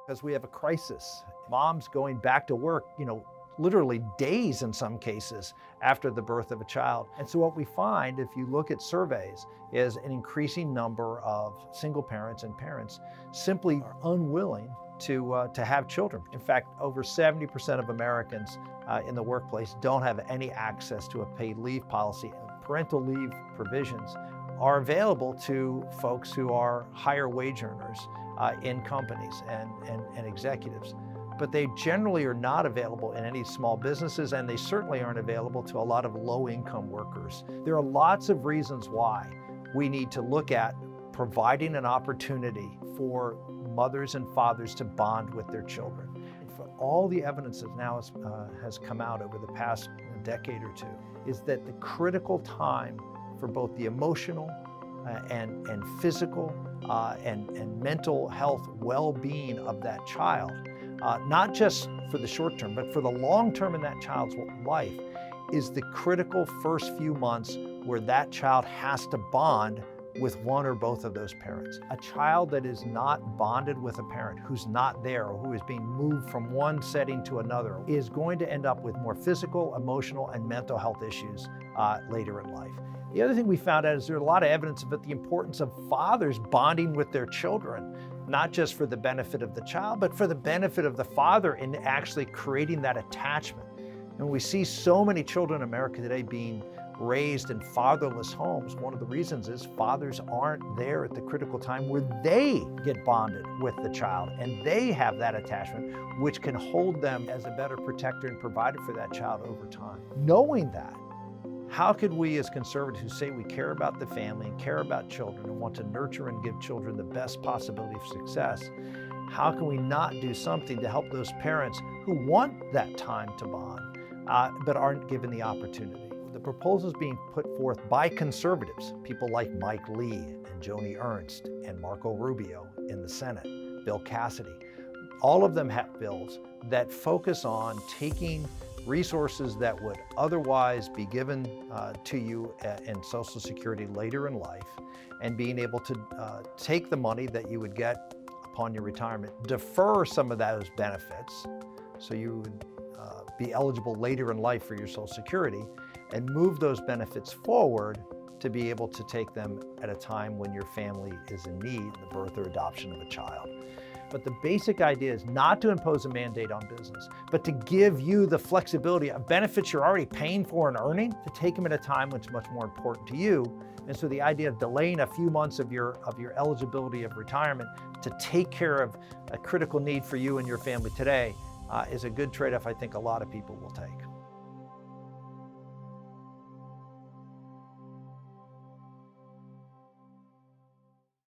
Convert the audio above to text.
because we have a crisis. Moms going back to work, literally days in some cases after the birth of a child. And so what we find, if you look at surveys, is an increasing number of single parents and parents simply are unwilling to have children. In fact, over 70% of Americans in the workplace don't have any access to a paid leave policy. Parental leave provisions are available to folks who are higher wage earners in companies and executives. But they generally are not available in any small businesses, and they certainly aren't available to a lot of low-income workers. There are lots of reasons why we need to look at providing an opportunity for mothers and fathers to bond with their children. For all the evidence that now has come out over the past decade or two is that the critical time for both the emotional and physical and mental health well-being of that child, not just for the short term, but for the long term in that child's life, is the critical first few months where that child has to bond with one or both of those parents. A child that is not bonded with a parent, who's not there, or who is being moved from one setting to another, is going to end up with more physical, emotional, and mental health issues later in life. The other thing we found out is there's a lot of evidence about the importance of fathers bonding with their children, not just for the benefit of the child, but for the benefit of the father in actually creating that attachment. And we see so many children in America today being raised in fatherless homes. One of the reasons is fathers aren't there at the critical time where they get bonded with the child and they have that attachment, which can hold them as a better protector and provider for that child over time. Knowing that, how could we as conservatives who say we care about the family and care about children and want to nurture and give children the best possibility of success, how can we not do something to help those parents who want that time to bond but aren't given the opportunity? The proposals being put forth by conservatives, people like Mike Lee and Joni Ernst and Marco Rubio in the Senate, Bill Cassidy, all of them have bills that focus on taking resources that would otherwise be given to you in Social Security later in life and being able to take the money that you would get upon your retirement, defer some of those benefits so you would be eligible later in life for your Social Security, and move those benefits forward to be able to take them at a time when your family is in need, the birth or adoption of a child. But the basic idea is not to impose a mandate on business, but to give you the flexibility of benefits you're already paying for and earning, to take them at a time which is much more important to you. And so the idea of delaying a few months of your eligibility of retirement to take care of a critical need for you and your family today is a good trade-off I think a lot of people will take.